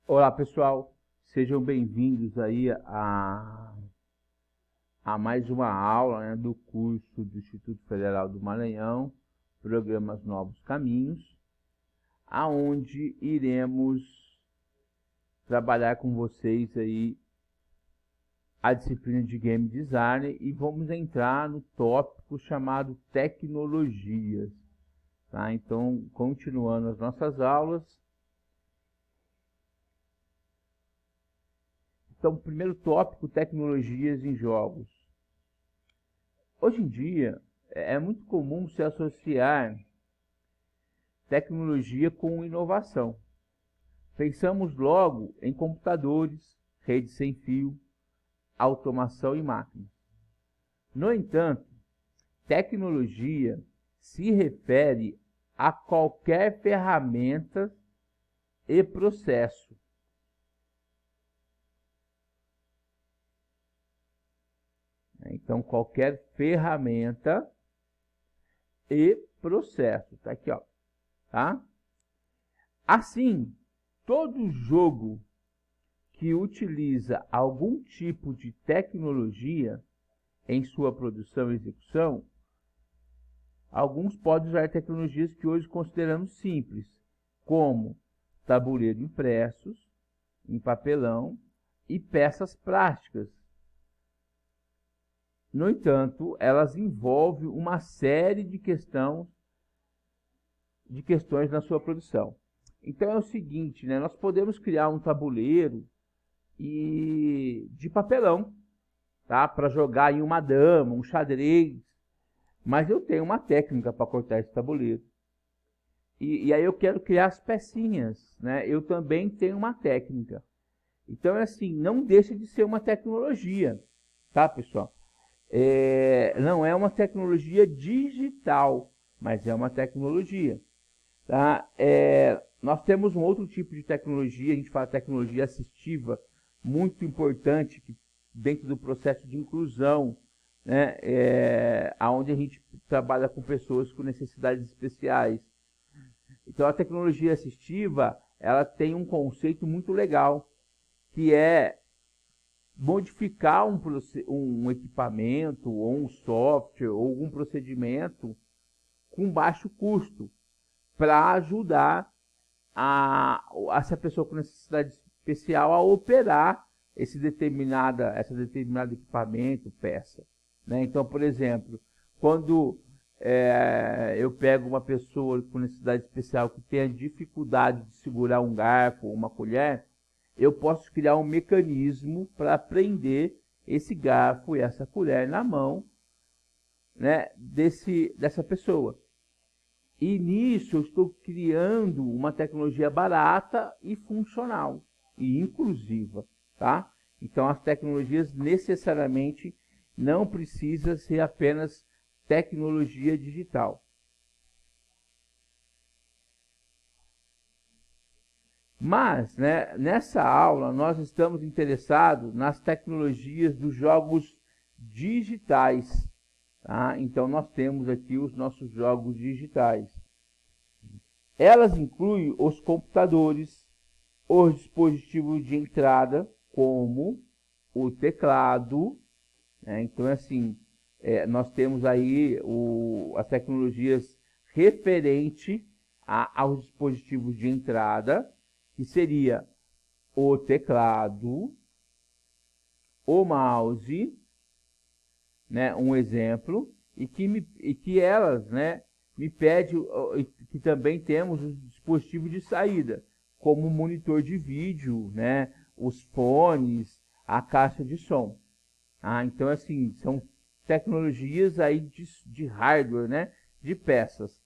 Olá pessoal, sejam bem-vindos aí a mais uma aula, né, do curso do Instituto Federal do Maranhão, Programas Novos Caminhos, aonde iremos trabalhar com vocês aí a disciplina de Game Design e vamos entrar no tópico chamado Tecnologias, tá? Então, continuando as nossas aulas. Então, primeiro tópico, tecnologias em jogos. Hoje em dia, é muito comum se associar tecnologia com inovação. Pensamos logo em computadores, redes sem fio, automação e máquinas. No entanto, tecnologia se refere a qualquer ferramenta e processo. Então, qualquer ferramenta e processo. Tá aqui, ó. Tá? Assim, todo jogo que utiliza algum tipo de tecnologia em sua produção e execução, alguns podem usar tecnologias que hoje consideramos simples, como tabuleiro impressos, em papelão e peças plásticas. No entanto, elas envolvem uma série de questões na sua produção. Então é o seguinte, né? Nós podemos criar um tabuleiro de papelão, tá? Para jogar em uma dama, um xadrez. Mas eu tenho uma técnica para cortar esse tabuleiro. E aí eu quero criar as pecinhas, né? Eu também tenho uma técnica. Então é assim, não deixa de ser uma tecnologia, tá, pessoal? Não é uma tecnologia digital, mas é uma tecnologia. Tá? Nós temos um outro tipo de tecnologia, a gente fala tecnologia assistiva, muito importante dentro do processo de inclusão, né? Onde a gente trabalha com pessoas com necessidades especiais. Então a tecnologia assistiva, ela tem um conceito muito legal, que é modificar um equipamento, ou um software, ou algum procedimento com baixo custo, para ajudar essa pessoa com necessidade especial a operar essa determinada equipamento, peça. Né? Então, por exemplo, quando eu pego uma pessoa com necessidade especial que tenha dificuldade de segurar um garfo ou uma colher, eu posso criar um mecanismo para prender esse garfo e essa colher na mão, né, dessa pessoa. E nisso eu estou criando uma tecnologia barata e funcional e inclusiva, tá? Então as tecnologias necessariamente não precisam ser apenas tecnologia digital. Mas, né, nessa aula, nós estamos interessados nas tecnologias dos jogos digitais. Tá? Então, nós temos aqui os nossos jogos digitais. Elas incluem os computadores, os dispositivos de entrada, como o teclado. Né? Então, assim, nós temos aí as tecnologias referentes aos dispositivos de entrada, que seria o teclado, o mouse, né, um exemplo, e que elas, né, me pede que também temos os dispositivos de saída, como o monitor de vídeo, né, os fones, a caixa de som. Então, assim, são tecnologias aí de hardware, né, de peças.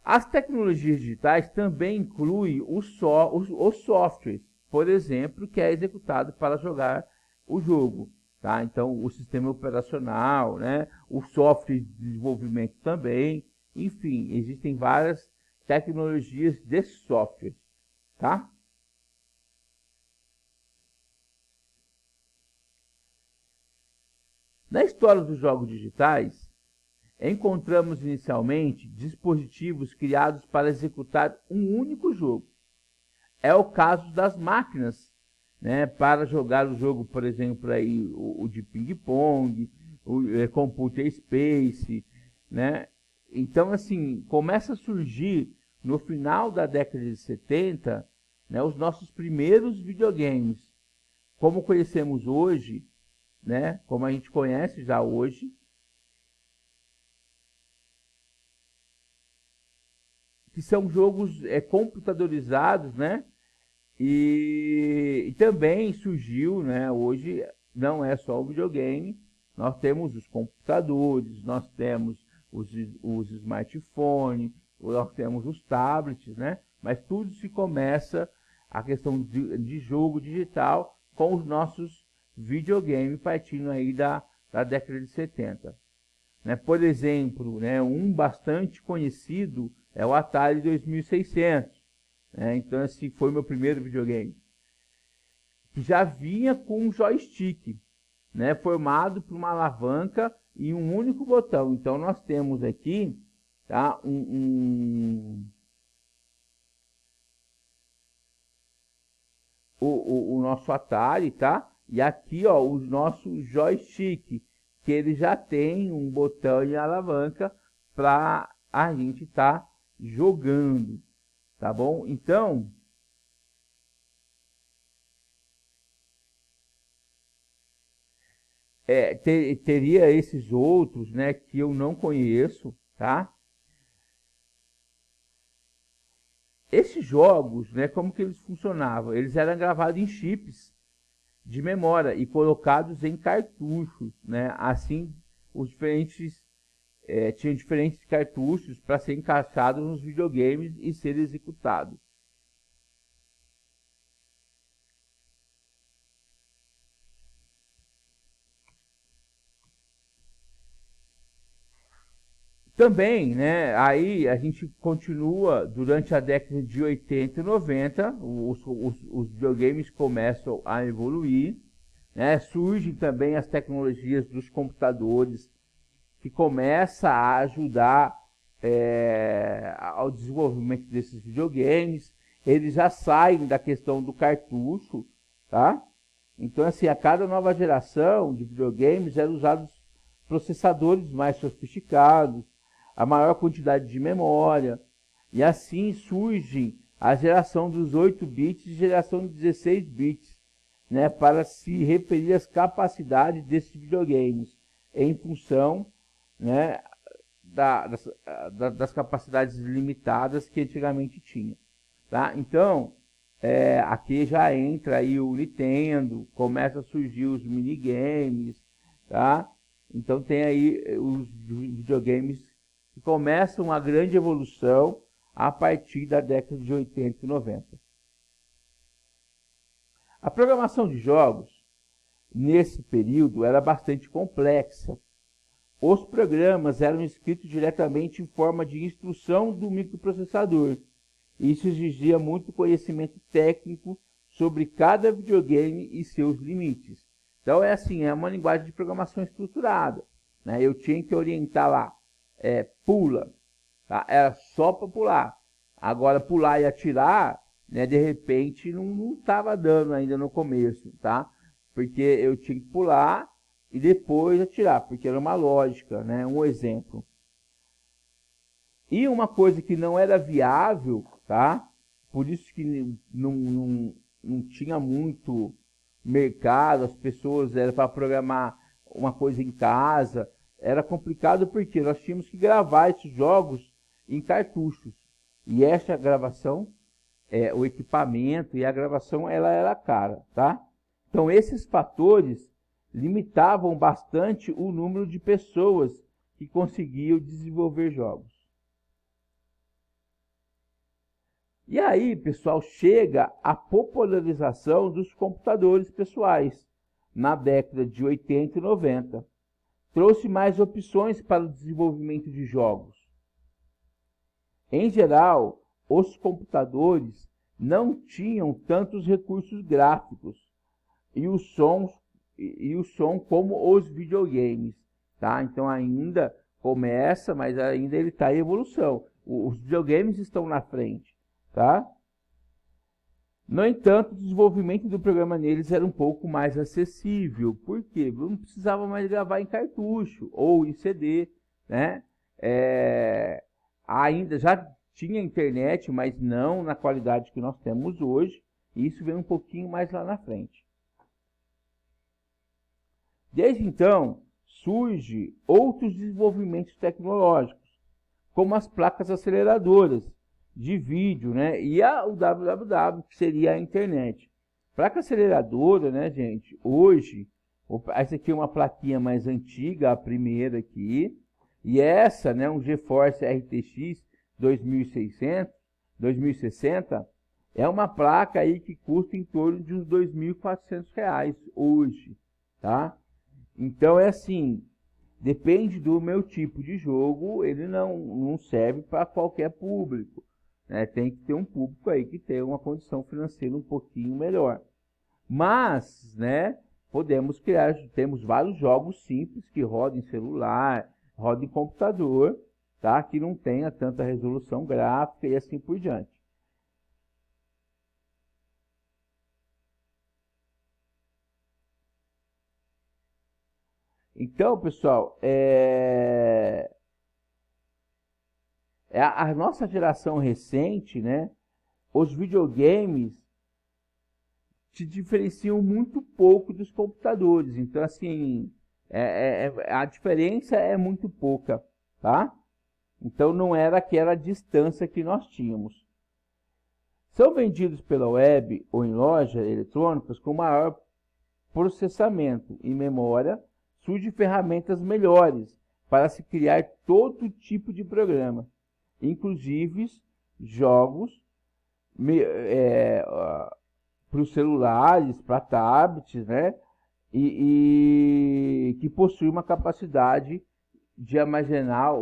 As tecnologias digitais também incluem os softwares, por exemplo, que é executado para jogar o jogo. Tá? Então, o sistema operacional, né? O software de desenvolvimento também. Enfim, existem várias tecnologias de software. Tá? Na história dos jogos digitais, encontramos inicialmente dispositivos criados para executar um único jogo. é o caso das máquinas, né, para jogar o jogo, por exemplo, aí, o de ping-pong, o Computer Space, né? Então, assim, começa a surgir no final da década de 70, né, os nossos primeiros videogames, como conhecemos hoje, né, como a gente conhece já hoje, que são jogos computadorizados, né? E também surgiu, né? Hoje não é só o videogame, nós temos os computadores, nós temos os smartphones, nós temos os tablets, né? Mas tudo se começa a questão de jogo digital com os nossos videogames partindo aí da década de 70. Né? Por exemplo, né, um bastante conhecido é o Atari 2600. Né? Então, esse foi o meu primeiro videogame. Que já vinha com um joystick, né, formado por uma alavanca e um único botão. Então, nós temos aqui, tá, o nosso Atari, tá? E aqui, ó, o nosso joystick, que ele já tem um botão e alavanca para a gente estar jogando, tá bom? Então, teria esses outros, né, que eu não conheço, tá? Esses jogos, né, como que eles funcionavam? Eles eram gravados em chips de memória e colocados em cartuchos, né? Assim, os diferentes tinham diferentes cartuchos para ser encaixados nos videogames e ser executados. Também, né, aí a gente continua durante a década de 80 e 90, os videogames começam a evoluir, né, surgem também as tecnologias dos computadores que começa a ajudar ao desenvolvimento desses videogames. Eles já saem da questão do cartucho, tá? Então, assim, a cada nova geração de videogames eram usados processadores mais sofisticados, a maior quantidade de memória, e assim surge a geração dos 8 bits e geração de 16 bits, né, para se referir às capacidades desses videogames, em função, né, das capacidades limitadas que antigamente tinha. Tá? Então, aqui já entra aí o Nintendo, começa a surgir os minigames, tá? Então tem aí os videogames que começam uma grande evolução a partir da década de 80 e 90. A programação de jogos, nesse período, era bastante complexa. Os programas eram escritos diretamente em forma de instrução do microprocessador. Isso exigia muito conhecimento técnico sobre cada videogame e seus limites. Então é assim, é uma linguagem de programação estruturada, né? Eu tinha que orientar lá, pula, tá? Era só para pular. Agora pular e atirar, né, de repente não estava dando ainda no começo, tá? Porque eu tinha que pular e depois atirar, porque era uma lógica, né? Um exemplo. E uma coisa que não era viável, tá? Por isso que não tinha muito mercado, as pessoas era para programar uma coisa em casa, era complicado porque nós tínhamos que gravar esses jogos em cartuchos. E essa gravação, o equipamento e a gravação, ela era cara, tá? Então esses fatores limitavam bastante o número de pessoas que conseguiam desenvolver jogos. E aí, pessoal, chega a popularização dos computadores pessoais na década de 80 e 90. Trouxe mais opções para o desenvolvimento de jogos. Em geral, os computadores não tinham tantos recursos gráficos e o som como os videogames, tá? Então ainda começa, mas ainda ele está em evolução. Os videogames estão na frente, tá? No entanto, o desenvolvimento do programa neles era um pouco mais acessível. Por quê? Eu não precisava mais gravar em cartucho ou em CD, né? Ainda já tinha internet, mas não na qualidade que nós temos hoje. E isso vem um pouquinho mais lá na frente. Desde então, surgem outros desenvolvimentos tecnológicos, como as placas aceleradoras de vídeo, né? E o www, que seria a internet. Placa aceleradora, né, gente? Hoje, essa aqui é uma plaquinha mais antiga, a primeira aqui. E essa, né, um GeForce RTX 2060, é uma placa aí que custa em torno de uns R$ 2.400 hoje, tá? Então é assim, depende do meu tipo de jogo, ele não serve para qualquer público, né? Tem que ter um público aí que tenha uma condição financeira um pouquinho melhor. Mas, né, podemos criar, temos vários jogos simples que rodam em celular, rodam em computador, tá? Que não tenha tanta resolução gráfica e assim por diante. Então, pessoal, a nossa geração recente, né? Os videogames se diferenciam muito pouco dos computadores. Então, assim, a diferença é muito pouca, tá? Então, não era aquela distância que nós tínhamos. São vendidos pela web ou em lojas eletrônicas com maior processamento e memória, surgem ferramentas melhores para se criar todo tipo de programa, inclusive jogos para os celulares, para tablets, né? E que possui uma capacidade de armazenar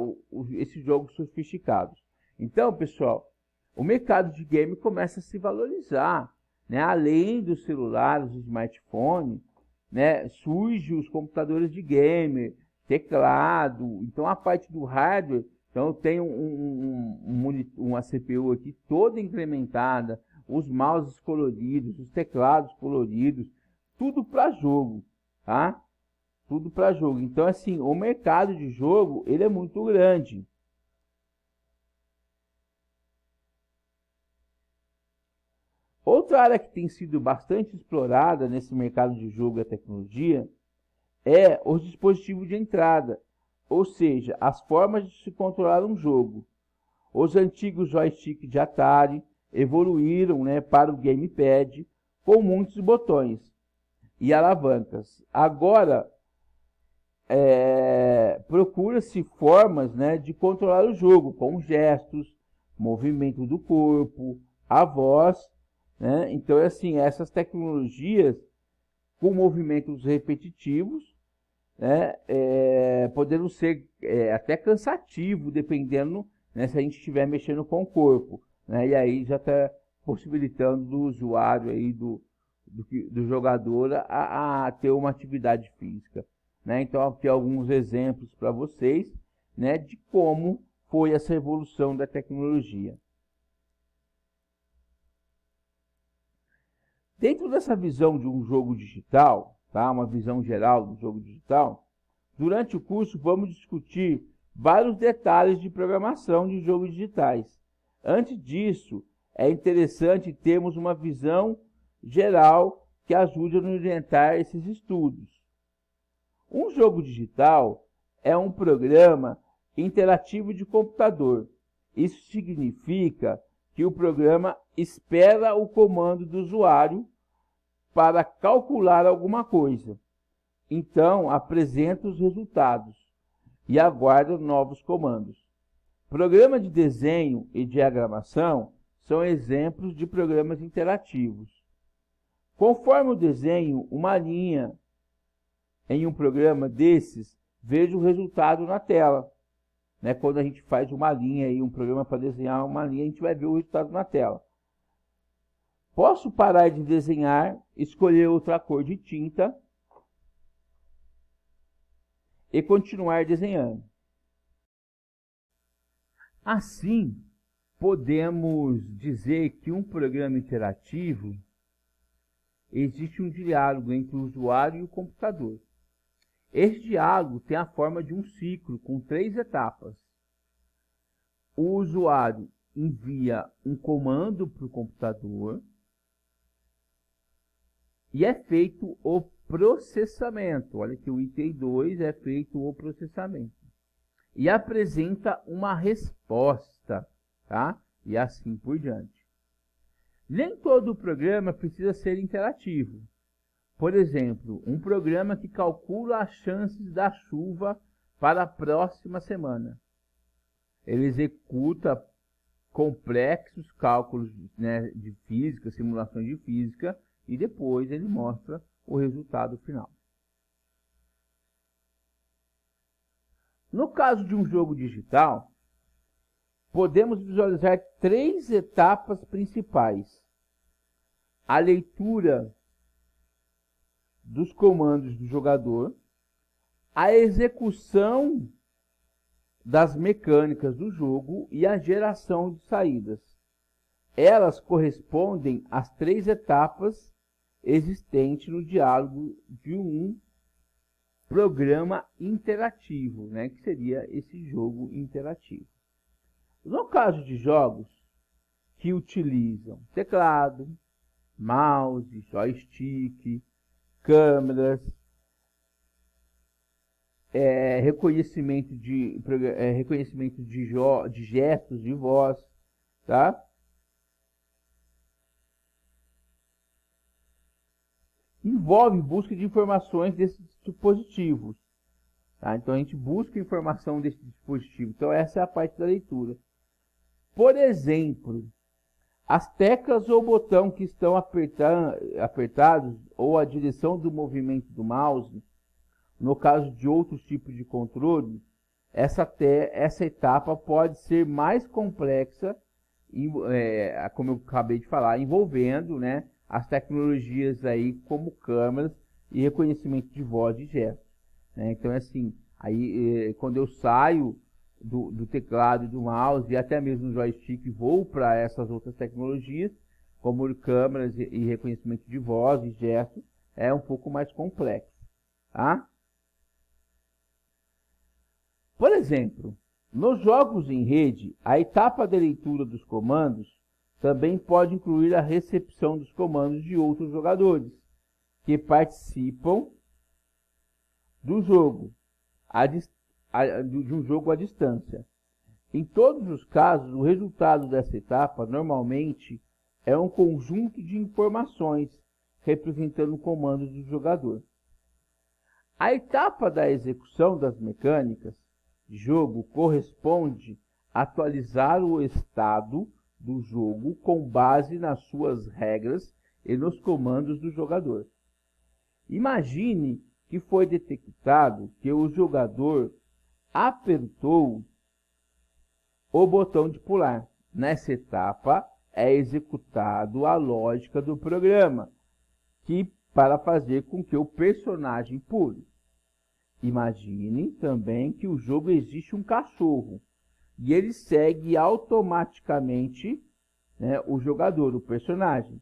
esses jogos sofisticados. Então, pessoal, o mercado de game começa a se valorizar, né? Além dos celulares, dos smartphones, né? Surgem os computadores de gamer, teclado. Então, a parte do hardware, então eu tenho uma CPU aqui toda incrementada, os mouses coloridos, os teclados coloridos, tudo para jogo, tá? Tudo para jogo. Então, assim, o mercado de jogo, ele é muito grande. Outra área que tem sido bastante explorada nesse mercado de jogo e tecnologia é os dispositivos de entrada, ou seja, as formas de se controlar um jogo. Os antigos joysticks de Atari evoluíram, né, para o gamepad com muitos botões e alavancas. Agora, procura-se formas, né, de controlar o jogo, com gestos, movimento do corpo, a voz, né? Então, assim, essas tecnologias com movimentos repetitivos, né, poderão ser até cansativo, dependendo, né, se a gente estiver mexendo com o corpo, né? E aí já está possibilitando do usuário aí, do jogador a ter uma atividade física, né? Então aqui alguns exemplos para vocês, né, de como foi essa evolução da tecnologia. Dentro dessa visão de um jogo digital, tá? Uma visão geral do jogo digital, durante o curso vamos discutir vários detalhes de programação de jogos digitais. Antes disso, é interessante termos uma visão geral que ajude a nos orientar esses estudos. Um jogo digital é um programa interativo de computador. Isso significa que o programa espera o comando do usuário para calcular alguma coisa. Então, apresenta os resultados e aguarda novos comandos. Programas de desenho e diagramação são exemplos de programas interativos. Conforme o desenho, uma linha em um programa desses, veja o resultado na tela. Né? Quando a gente faz uma linha aí, um programa para desenhar uma linha, a gente vai ver o resultado na tela. Posso parar de desenhar, escolher outra cor de tinta e continuar desenhando. Assim, podemos dizer que um programa interativo existe um diálogo entre o usuário e o computador. Este diálogo tem a forma de um ciclo com 3 etapas. O usuário envia um comando para o computador e é feito o processamento. Olha que o item 2 é feito o processamento. E apresenta uma resposta, tá? E assim por diante. Nem todo programa precisa ser interativo. Por exemplo, um programa que calcula as chances da chuva para a próxima semana. Ele executa complexos cálculos, né, de física, simulações de física, e depois ele mostra o resultado final. No caso de um jogo digital, podemos visualizar 3 etapas principais: a leitura dos comandos do jogador, a execução das mecânicas do jogo e a geração de saídas. Elas correspondem às 3 etapas existentes no diálogo de um programa interativo, né, que seria esse jogo interativo. No caso de jogos que utilizam teclado, mouse, joystick, câmeras, reconhecimento de gestos de voz, tá? Envolve busca de informações desses dispositivos, tá? Então a gente busca informação desse dispositivo. Então essa é a parte da leitura. Por exemplo, as teclas ou botão que estão apertados ou a direção do movimento do mouse, no caso de outros tipos de controle, essa etapa pode ser mais complexa, como eu acabei de falar, envolvendo, né, as tecnologias aí como câmeras e reconhecimento de voz e gestos, né? Então, assim, aí quando eu saio do teclado e do mouse e até mesmo do joystick, vou para essas outras tecnologias, como câmeras e reconhecimento de voz e gestos, é um pouco mais complexo, tá? Por exemplo, nos jogos em rede, a etapa de leitura dos comandos também pode incluir a recepção dos comandos de outros jogadores que participam do jogo, de um jogo à distância. Em todos os casos, o resultado dessa etapa normalmente é um conjunto de informações representando o comando do jogador. A etapa da execução das mecânicas de jogo corresponde a atualizar o estado do jogo com base nas suas regras e nos comandos do jogador. Imagine que foi detectado que o jogador apertou o botão de pular. Nessa etapa é executado a lógica do programa, para fazer com que o personagem pule. Imagine também que o jogo existe um cachorro e ele segue automaticamente, né, o jogador, o personagem.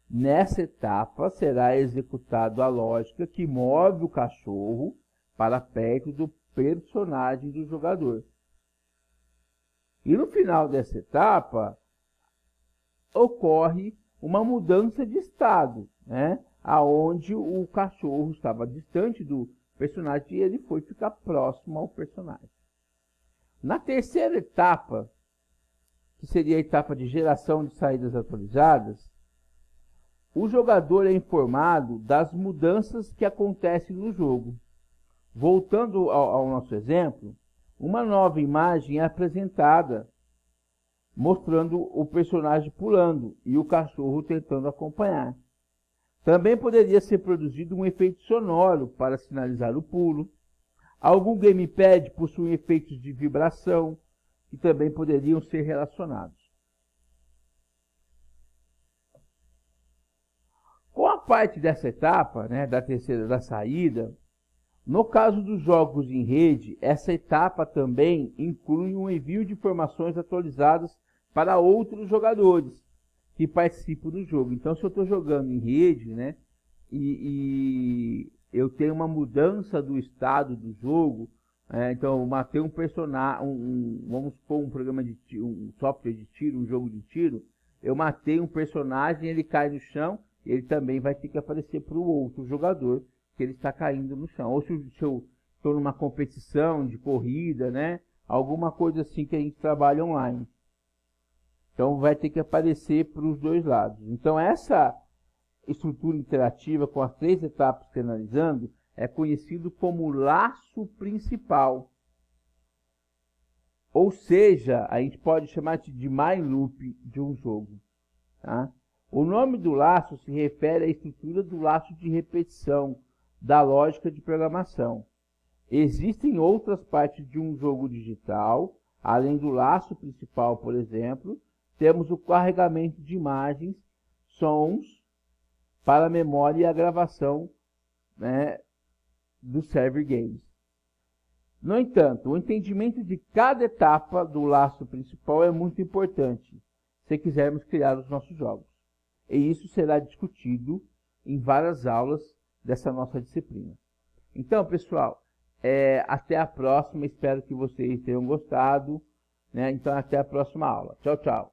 Nessa etapa será executada a lógica que move o cachorro para perto do personagem do jogador. E no final dessa etapa ocorre uma mudança de estado, né, aonde o cachorro estava distante do personagem e ele foi ficar próximo ao personagem. Na terceira etapa, que seria a etapa de geração de saídas atualizadas, o jogador é informado das mudanças que acontecem no jogo. Voltando ao nosso exemplo, uma nova imagem é apresentada, mostrando o personagem pulando e o cachorro tentando acompanhar. Também poderia ser produzido um efeito sonoro para sinalizar o pulo. Algum gamepad possui efeitos de vibração, que também poderiam ser relacionados. Com a parte dessa etapa, né, da terceira da saída, no caso dos jogos em rede, essa etapa também inclui um envio de informações atualizadas para outros jogadores que participam do jogo. Então, se eu estou jogando em rede, né, e eu tenho uma mudança do estado do jogo, então eu matei um personagem, vamos supor um programa de tiro, um software de tiro, um jogo de tiro, eu matei um personagem, ele cai no chão, ele também vai ter que aparecer para o outro jogador que ele está caindo no chão. Ou se eu estou numa competição de corrida, né, alguma coisa assim que a gente trabalha online. Então vai ter que aparecer para os dois lados. Então essa estrutura interativa com as 3 etapas que analisando é conhecido como laço principal. Ou seja, a gente pode chamar de main loop de um jogo. Tá? O nome do laço se refere à estrutura do laço de repetição da lógica de programação. Existem outras partes de um jogo digital, além do laço principal, por exemplo, temos o carregamento de imagens, sons para a memória e a gravação, né, do server games. No entanto, o entendimento de cada etapa do laço principal é muito importante se quisermos criar os nossos jogos. E isso será discutido em várias aulas dessa nossa disciplina. Então, pessoal, até a próxima. Espero que vocês tenham gostado, né? Então, até a próxima aula. Tchau, tchau.